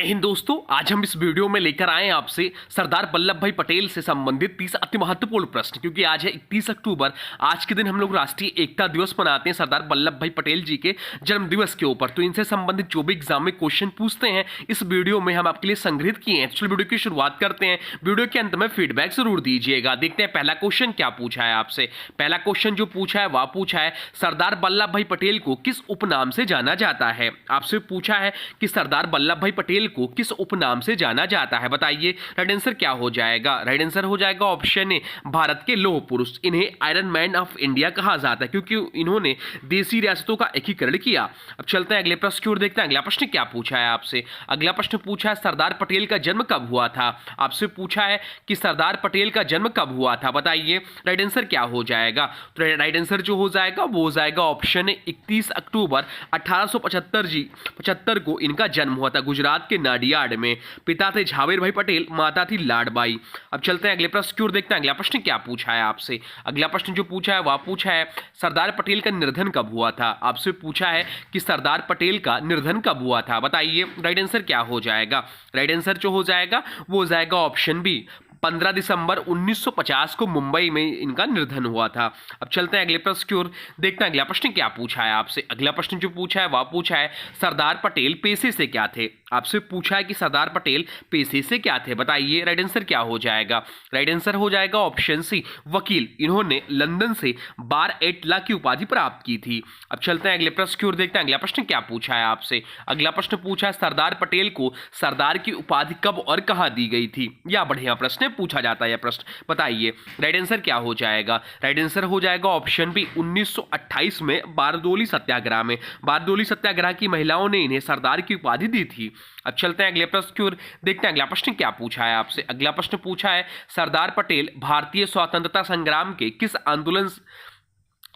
जय हिंद दोस्तों, आज हम इस वीडियो में लेकर आए हैं आपसे सरदार वल्लभ भाई पटेल से संबंधित 30 अति महत्वपूर्ण प्रश्न। क्योंकि आज है 31 अक्टूबर। आज के दिन हम लोग राष्ट्रीय एकता दिवस मनाते हैं सरदार वल्लभ भाई पटेल जी के जन्म दिवस के ऊपर। तो इनसे संबंधित जो भी एग्जाम में क्वेश्चन पूछते हैं इस वीडियो में हम आपके लिए संग्रहित किए हैं। चलिए वीडियो की शुरुआत करते हैं। वीडियो के अंत में फीडबैक जरूर दीजिएगा। देखते हैं पहला क्वेश्चन क्या पूछा है आपसे। पहला क्वेश्चन जो पूछा है वह पूछा है सरदार वल्लभ भाई पटेल को किस उपनाम से जाना जाता है। आपसे पूछा है कि सरदार वल्लभ भाई पटेल को किस उपनाम से जाना जाता है। बताइए राइट आंसर क्या हो जाएगा। राइट आंसर हो जाएगा ऑप्शन ए, भारत के लौह पुरुष। इन्हें आयरन मैन ऑफ इंडिया कहा जाता है क्योंकि इन्होंने देसी रियासतों का एकीकरण किया। अब चलते हैं अगले प्रश्न की ओर। देखते हैं अगला प्रश्न क्या पूछा है आपसे। अगला प्रश्न पूछा है सरदार पटेल का जन्म कब हुआ था। आपसे पूछा है कि सरदार पटेल का जन्म कब हुआ था। बताइए राइट आंसर क्या हो जाएगा। तो राइट आंसर जो हो जाएगा वो हो जाएगा ऑप्शन ए, 31 अक्टूबर 1875 को इनका जन्म हुआ था गुजरात के नाडियाड में। पिता थे झावेर भाई पटेल, माता थी लाडबाई। अब चलते हैं अगले प्रश्न की ओर। देखते हैं अगला प्रश्न क्या पूछा है आपसे। अगला प्रश्न जो पूछा है वह पूछा है सरदार पटेल का निर्धन कब हुआ था। आपसे पूछा है कि सरदार पटेल का निर्धन कब हुआ था। बताइए राइट आंसर क्या हो जाएगा। राइट आंसर जो हो जाएगा वो हो जाएगा ऑप्शन बी, 15 दिसंबर 1950 को मुंबई में इनका निर्धन हुआ था। अब चलते हैं अगले प्रश्न की ओर। देखते हैं अगला प्रश्न क्या पूछा है आपसे। अगला प्रश्न जो पूछा है वह पूछा है सरदार पटेल पेशे से क्या थे। आपसे पूछा है कि सरदार पटेल पेशे से क्या थे। बताइए राइट आंसर क्या हो जाएगा। राइट आंसर हो जाएगा ऑप्शन सी, वकील। इन्होंने लंदन से बार एटला की उपाधि प्राप्त की थी। अब चलते हैं अगले प्रश्न की ओर। देखते हैं अगला प्रश्न क्या पूछा है आपसे। अगला प्रश्न पूछा है सरदार पटेल को सरदार की उपाधि कब और कहां दी गई थी। यह बढ़िया प्रश्न पूछा जाता है यह प्रश्न। बताइए राइट आंसर क्या हो जाएगा। राइट आंसर हो जाएगा ऑप्शन बी, 1928 में बारदोली सत्याग्रह में। बारदोली सत्याग्रह की महिलाओं ने इन्हें सरदार की उपाधि दी थी। अब चलते हैं अगले प्रश्न की ओर। देखते हैं अगला प्रश्न क्या पूछा है आपसे। अगला प्रश्न पूछा है सरदार पटेल भारतीय स्वतंत्रता संग्राम के किस आंदोलन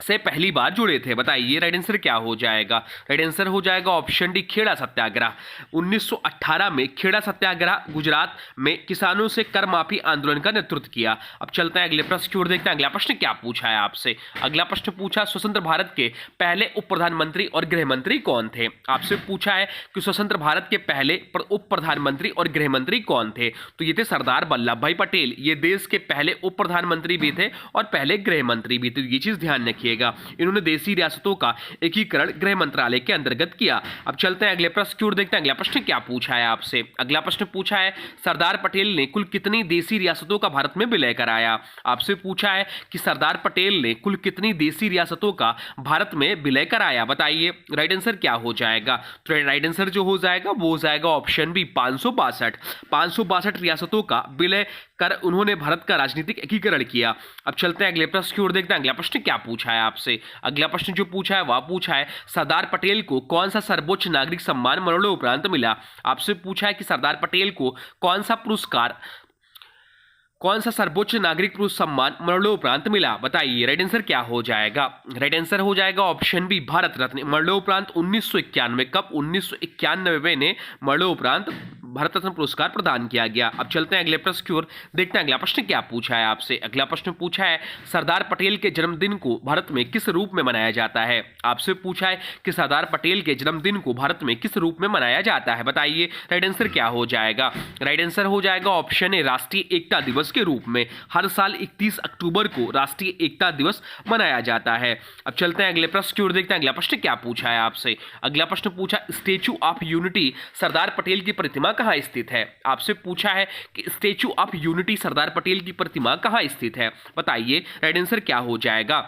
से पहली बार जुड़े थे। बताइए राइट आंसर क्या हो जाएगा। राइट आंसर हो जाएगा ऑप्शन डी, खेड़ा सत्याग्रह। 1918 में खेड़ा सत्याग्रह गुजरात में किसानों से कर माफी आंदोलन का नेतृत्व किया। अब चलते हैं अगले प्रश्न की ओर। देखते हैं अगला प्रश्न क्या पूछा है आपसे। अगला प्रश्न पूछा स्वतंत्र भारत के पहले उप प्रधानमंत्री और गृह मंत्री कौन थे। आपसे पूछा है कि स्वतंत्र भारत के पहले उप प्रधानमंत्री और गृह मंत्री कौन थे। तो ये थे सरदार वल्लभ भाई पटेल। ये देश के पहले उप प्रधानमंत्री भी थे और पहले गृह मंत्री भी थे। ये चीज ध्यान रखिए। इन्होंने देसी रियासतों का एकीकरण गृह मंत्रालय के अंतर्गत किया। अब चलते हैं अगले प्रश्न की ओर। देखते हैं अगला प्रश्न क्या पूछा है आपसे। अगला प्रश्न पूछा है सरदार पटेल ने कुल कितनी देसी रियासतों का भारत में विलय कराया। आपसे पूछा है कि सरदार पटेल ने कुल कितनी देसी रियासतों का भारत में विलय कराया। बताइए राइट आंसर क्या हो जाएगा। तो राइट आंसर जो हो जाएगा वो हो जाएगा ऑप्शन बी, 562 रियासतों का विलय कर उन्होंने भारत का राजनीतिक एकीकरण किया। अब चलते हैं अगले प्रश्न की ओर। देखते हैं अगला प्रश्न क्या पूछा है आपसे। अगला प्रश्न जो पूछा है वह पूछा है सरदार पटेल को कौन सा सर्वोच्च नागरिक सम्मान मरणोपरांत मिला। आपसे पूछा है कि सरदार पटेल को कौन सा सर्वोच्च नागरिक पुरुष सम्मान मरणोपरांत मिला। बताइए राइट आंसर क्या हो जाएगा। राइट आंसर हो जाएगा ऑप्शन बी, भारत रत्न। मरणोपरांत 1991 कब 1991 ने मरणोपरांत भारत रत्न पुरस्कार प्रदान किया गया। अब चलते हैं अगले प्रश्न की ओर। देखते हैं अगला प्रश्न क्या पूछा है आपसे। अगला प्रश्न पूछा है सरदार पटेल के जन्मदिन को भारत में किस रूप में मनाया जाता है। आपसे पूछा है कि सरदार पटेल के जन्मदिन को भारत में किस रूप में मनाया जाता है। बताइए राइट आंसर क्या हो जाएगा। राइट आंसर हो जाएगा ऑप्शन ए, राष्ट्रीय एकता दिवस के रूप में। हर साल 31 अक्टूबर को राष्ट्रीय एकता दिवस मनाया जाता है। अब चलते हैं अगले प्रश्न की ओर। देखते हैं अगला प्रश्न क्या पूछा है आपसे। अगला प्रश्न पूछा statue of unity Sardar Patel की प्रतिमा कहां स्थित है। आपसे पूछा है कि statue of unity Sardar Patel की प्रतिमा कहां स्थित है। बताइए राइट आंसर क्या हो जाएगा।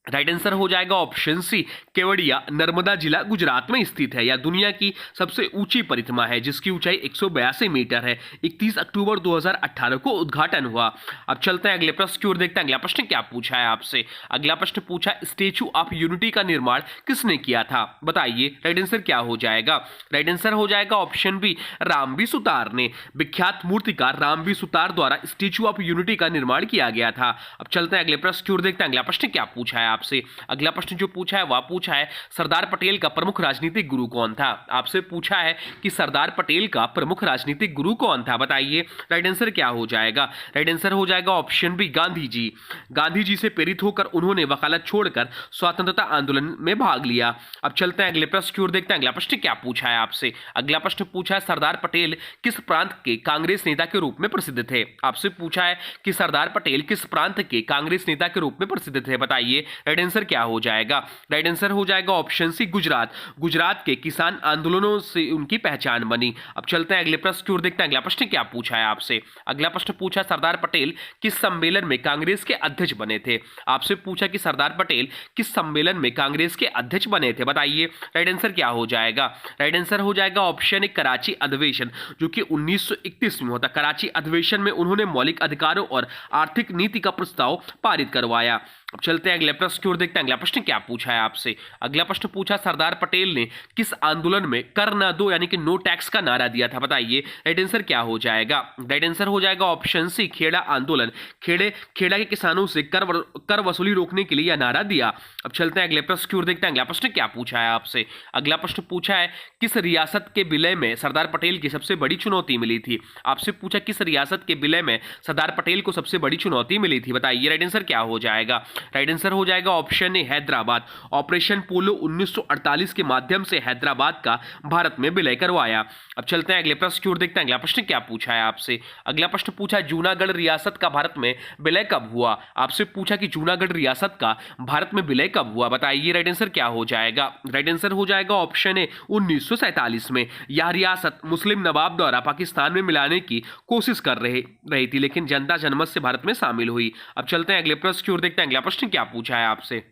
राइट आंसर हो जाएगा ऑप्शन सी, केवड़िया, नर्मदा जिला, गुजरात में स्थित है। यह दुनिया की सबसे ऊंची प्रतिमा है जिसकी ऊंचाई 182 मीटर है। 31 अक्टूबर 2018 को उद्घाटन हुआ। अब चलते हैं अगले प्रश्न की ओर। देखते हैं अगला प्रश्न क्या पूछा है आपसे। अगला प्रश्न पूछा स्टैच्यू ऑफ यूनिटी का निर्माण किसने किया था। बताइए राइट आंसर क्या हो जाएगा। राइट आंसर हो जाएगा ऑप्शन बी, रामवी सुतार ने। विख्यात मूर्तिकार रामवी सुतार द्वारा स्टैच्यू ऑफ यूनिटी का निर्माण किया गया था। अब चलते हैं अगले प्रश्न की ओर। देखते हैं अगला प्रश्न क्या पूछा है आपसे। अगला प्रश्न जो पूछा है वह पूछा है सरदार पटेल का प्रमुख राजनीतिक गुरु कौन था। आपसे पूछा है कि सरदार पटेल का प्रमुख राजनीतिक गुरु कौन था, बताइए राइट आंसर क्या हो जाएगा। राइट आंसर हो जाएगा ऑप्शन बी गांधी जी। गांधी जी से प्रेरित होकर उन्होंने वकालत छोड़कर स्वतंत्रता आंदोलन में भाग लिया। अब चलते हैं अगले प्रश्न की ओर, देखते हैं अगला प्रश्न क्या पूछा है आपसे। अगला प्रश्न पूछा है सरदार पटेल किस प्रांत के कांग्रेस नेता के रूप में प्रसिद्ध थे। आपसे पूछा है कि सरदार पटेल किस प्रांत के कांग्रेस नेता के रूप में प्रसिद्ध थे, बताइए राइट आंसर क्या हो जाएगा। राइट आंसर हो जाएगा ऑप्शन सी गुजरात। गुजरात के किसान आंदोलनों से उनकी पहचान बनी। अब चलते हैं अगले प्रश्न की ओर, देखते हैं अगला प्रश्न क्या पूछा है आपसे। अगला प्रश्न पूछा सरदार पटेल किस सम्मेलन में कांग्रेस के अध्यक्ष बने थे। आपसे पूछा कि सरदार पटेल किस सम्मेलन में कांग्रेस के अध्यक्ष बने थे, बताइए राइट आंसर क्या हो जाएगा। राइट आंसर हो जाएगा ऑप्शन ए कराची अधिवेशन, जो कि 1931 में होता। कराची अधिवेशन में उन्होंने मौलिक अधिकारों और आर्थिक नीति का प्रस्ताव पारित करवाया। अब चलते हैं अगले प्रश्न की ओर, देखते हैं अगला प्रश्न क्या पूछा है आपसे। अगला प्रश्न पूछा सरदार पटेल ने किस आंदोलन में कर न दो यानी कि नो टैक्स का नारा दिया था, बताइए राइट आंसर क्या हो जाएगा। राइट आंसर हो जाएगा ऑप्शन सी खेड़ा आंदोलन। खेड़ा के किसानों से कर वसूली रोकने के लिए यह नारा दिया। अब चलते हैं अगले प्रश्न की ओर, देखते हैं अगला प्रश्न क्या पूछा है आपसे। अगला प्रश्न पूछा है किस रियासत के विलय में सरदार पटेल की सबसे बड़ी चुनौती मिली थी। आपसे पूछा किस रियासत के विलय में सरदार पटेल को सबसे बड़ी चुनौती मिली थी, बताइए राइट आंसर क्या हो जाएगा। राइट आंसर हो जाएगा ऑप्शन ए हैदराबाद। ऑपरेशन पोलो 1948 के माध्यम से हैदराबाद का भारत में विलय करवाया। अब चलते हैं अगले प्रश्न की ओर, देखते हैं अगला प्रश्न क्या पूछा है आपसे। अगला प्रश्न पूछा जूनागढ़ रियासत का भारत में विलय कब हुआ। आपसे पूछा कि जूनागढ़ रियासत का भारत में विलय कब हुआ, बताइए राइट आंसर क्या हो जाएगा। राइट आंसर हो जाएगा ऑप्शन ए 1947 में। यह रियासत मुस्लिम नवाब द्वारा पाकिस्तान में मिलाने की कोशिश कर रही थी, लेकिन जनता जनमत से भारत में शामिल हुई। अब चलते हैं अगले प्रश्न की ओर, देखते हैं अगला प्रश्न क्या पूछा है आपसे।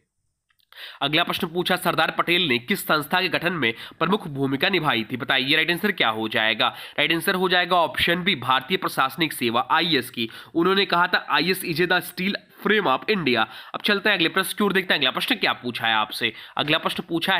अगला प्रश्न पूछा सरदार पटेल ने किस संस्था के गठन में प्रमुख भूमिका निभाई थी, बताइए राइट आंसर क्या हो जाएगा। राइट आंसर हो जाएगा ऑप्शन बी भारतीय प्रशासनिक सेवा आईएएस की। उन्होंने कहा था IAS is the steel frame of India. अब चलते हैं अगले प्रश्न की ओर, देखते हैं अगला प्रश्न क्या पूछा है आपसे। अगला प्रश्न पूछा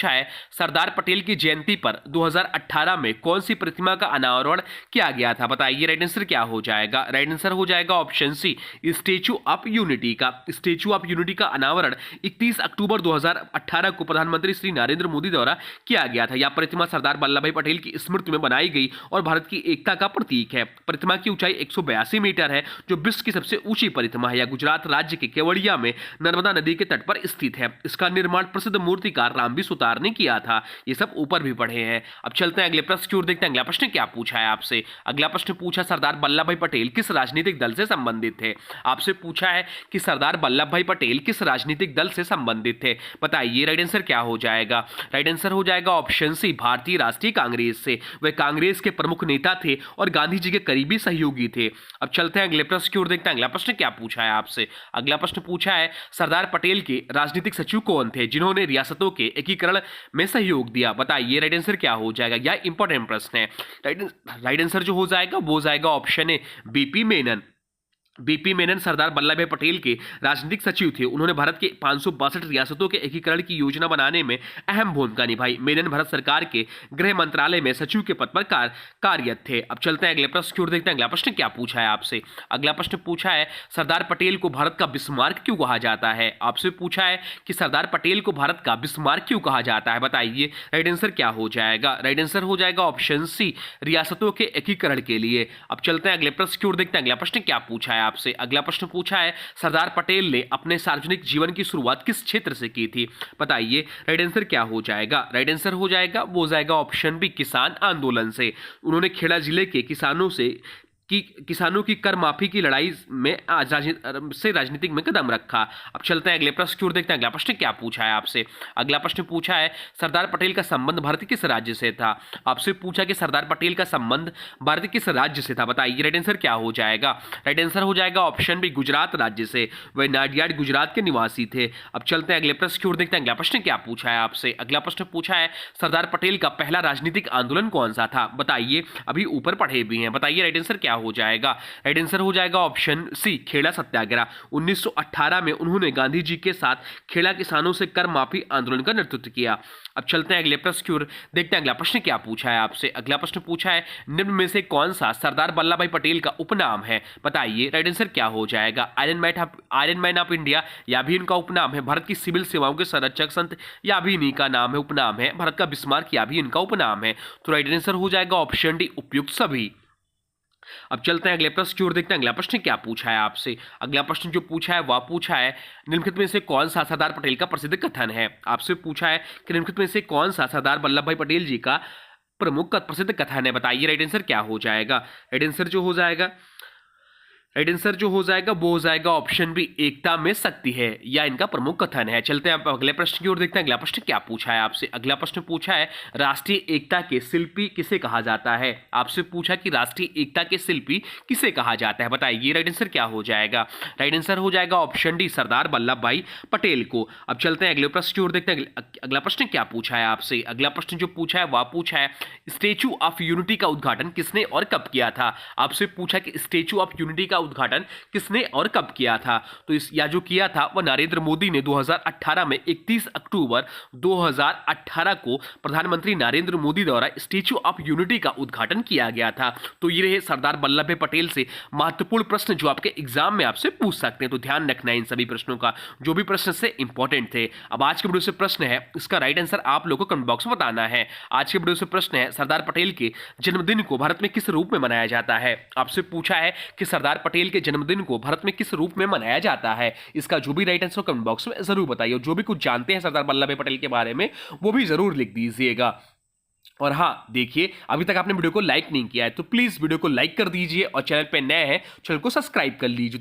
है सरदार पटेल की जयंती पर 2018 में कौन सी प्रतिमा का अनावरण किया गया था, बताइए राइट आंसर क्या हो जाएगा। राइट आंसर हो जाएगा option C Statue of Unity का। स्टेचू ऑफ यूनिटी का अनावरण 31 अक्टूबर 2018 को प्रधानमंत्री श्री नरेंद्र मोदी द्वारा किया गया था। यह प्रतिमा सरदार वल्लभ भाई पटेल की स्मृति में बनाई गई और भारत की एकता का प्रतीक है। प्रतिमा की ऊंचाई 182 मीटर है, जो विश्व की सबसे ऊंची प्रतिमा है। यह गुजरात राज्य के केवड़िया में नर्मदा नदी के तट पर स्थित है। इसका निर्माण प्रसिद्ध मूर्तिकार रामबी सुतार ने किया था। ये सब ऊपर भी पढ़े हैं। अब चलते हैं अगले प्रश्न की ओर, देखते हैं अगला प्रश्न क्या पूछा है आपसे। अगला प्रश्न पूछा सरदार वल्लभ भाई पटेल किस राजनीतिक दल से संबंधित थे। आपसे पूछा है कि सरदार वल्लभ भाई पटेल किस राजनीतिक दल से संबंधित थे, बताइए राइट आंसर क्या हो जाएगा। राइट आंसर हो जाएगा ऑप्शन सी भारतीय राष्ट्रीय कांग्रेस से। वे कांग्रेस के प्रमुख नेता थे और गांधी जी के करीबी सहयोगी थे। अब चलते हैं अगले प्रश्न की ओर, देखते हैं अगला प्रश्न क्या पूछा है आपसे। अगला प्रश्न पूछा है सरदार पटेल के राजनीतिक सचिव कौन थे जिन्होंने रियासतों के एकीकरण में सहयोग दिया, बताइए राइट आंसर क्या हो जाएगा। यह इंपॉर्टेंट प्रश्न है। राइट आंसर जो हो जाएगा वो जाएगा option A BP Menon. BP Menon Sardar Vallabhbhai Patel के राजनीतिक सचिव थे। उन्होंने भारत के 562 रियासतों के एकीकरण की योजना बनाने में अहम भूमिका निभाई। मेनन भारत सरकार के गृह मंत्रालय में सचिव के पद पर कार्यरत थे। अब चलते हैं अगले प्रश्न की ओर, देखते हैं अगला प्रश्न क्या पूछा है आपसे। अगला प्रश्न पूछा है सरदार पटेल को भारत का बिस्मार्क क्यों कहा जाता है। आपसे पूछा है कि सरदार पटेल को भारत का बिस्मार्क क्यों कहा जाता है, बताइए राइट आंसर क्या हो जाएगा। राइट आंसर हो जाएगा ऑप्शन सी रियासतों के एकीकरण के लिए। अब चलते हैं अगले प्रश्न की ओर, देखते हैं अगला प्रश्न क्या पूछा है आपसे। अगला प्रश्न पूछा है सरदार पटेल ने अपने सार्वजनिक जीवन की शुरुआत किस क्षेत्र से की थी, बताइए राइट आंसर क्या हो जाएगा। राइट आंसर हो जाएगा वो जाएगा ऑप्शन बी किसान आंदोलन से। उन्होंने खेड़ा जिले के किसानों की कर माफी की लड़ाई में राजनीतिक में कदम रखा। अब चलते हैं अगले प्रश्न की ओर, देखते हैं अगला प्रश्न क्या पूछा है आपसे। अगला प्रश्न पूछा है सरदार पटेल का संबंध भारत के किस राज्य से था। आपसे पूछा कि सरदार पटेल का संबंध भारत के किस राज्य से था, बताइए राइट आंसर क्या हो जाएगा। राइट आंसर हो जाएगा ऑप्शन बी गुजरात राज्य से। वह नाडियाड गुजरात के निवासी थे। अब चलते हैं अगले प्रश्न की ओर, देखते हैं अगला प्रश्न क्या पूछा है आपसे। अगला प्रश्न पूछा है सरदार पटेल का पहला राजनीतिक आंदोलन कौन सा था, बताइए। अभी ऊपर पढ़े भी हैं, बताइए राइट आंसर क्या क्या हो जाएगा? राइट आंसर हो जाएगा ऑप्शन सी, खेड़ा सत्याग्रह। 1918 में उन्होंने गांधी जी के साथ खेड़ा किसानों से कर माफी आंदोलन का नेतृत्व किया। अब चलते हैं अगले प्रश्न की ओर, देखते हैं अगला प्रश्न क्या पूछा है आपसे। अगला प्रश्न पूछा है, निम्न में से कौन सा सरदार वल्लभ भाई पटेल का उपनाम है? बताइए राइट आंसर क्या हो जाएगा? आयरन मैन ऑफ इंडिया, या भी इनका उपनाम है भारत की सिविल सेवाओं के संरक्षक संत, या भी इन्हीं का नाम है उपनाम है भारत का बिस्मार्क, या भी इनका उपनाम है। तो राइट आंसर हो जाएगा ऑप्शन डी, उपयुक्त सभी। अब चलते हैं अगले प्रश्न की ओर, देखते हैं अगला प्रश्न क्या पूछा है आपसे। अगला प्रश्न जो पूछा है वह पूछा है, निम्नलिखित में से कौन सा सरदार पटेल का प्रसिद्ध कथन है? आपसे पूछा है कि निम्नलिखित में से कौन सा सरदार वल्लभ भाई पटेल जी का प्रसिद्ध कथन है? बताइए राइट आंसर क्या हो जाएगा? राइट आंसर जो हो जाएगा वो हो जाएगा ऑप्शन बी, एकता में शक्ति है, या इनका प्रमुख कथन है। चलते हैं अगले प्रश्न की ओर, देखते हैं अगला प्रश्न क्या पूछा है आपसे। अगला प्रश्न पूछा है, राष्ट्रीय एकता के शिल्पी किसे कहा जाता है? आपसे पूछा कि राष्ट्रीय एकता के शिल्पी किसे कहा जाता है? बताइए राइट आंसर क्या हो जाएगा? राइट आंसर हो जाएगा ऑप्शन डी, सरदार वल्लभ भाई पटेल को। अब चलते हैं अगले प्रश्न की ओर, देखते हैं अगला प्रश्न क्या पूछा है आपसे। अगला प्रश्न जो पूछा है वह पूछा है, स्टेचू ऑफ यूनिटी का उद्घाटन किसने और कब किया था? आपसे पूछा कि स्टेचू ऑफ यूनिटी का उद्घाटन किसने और कब किया था? तो जो किया था वह नरेंद्र मोदी ने 2018 में 31 अक्टूबर 2018 को प्रधानमंत्री नरेंद्र मोदी द्वारा स्टेचू ऑफ यूनिटी का उद्घाटन किया गया था। तो ये रहे सरदार वल्लभ भाई पटेल से महत्वपूर्ण प्रश्न जो आपके एग्जाम में आपसे पूछ सकते हैं। तो ध्यान रखना है इन सभी प्रश्नों का, जो भी प्रश्न से इंपॉर्टेंट थे। अब आज के वीडियो से प्रश्न है, इसका राइट आंसर आप लोगों को कमेंट बॉक्स में बताना है। आज के वीडियो से प्रश्न है, सरदार पटेल के जन्मदिन को भारत में किस रूप में मनाया जाता है? आपसे पूछा है कि सरदार पटेल के जन्मदिन को भारत में किस रूप में मनाया जाता है? इसका जो भी राइट आंसर कमेंट बॉक्स में जरूर बताइए। जो भी कुछ जानते हैं सरदार वल्लभ भाई पटेल के बारे में वो भी जरूर लिख दीजिएगा। और हाँ देखिए, अभी तक आपने वीडियो को लाइक नहीं किया है तो प्लीज वीडियो को लाइक कर दीजिए, और चैनल पे नए हैं चैनल को सब्सक्राइब कर लीजिए।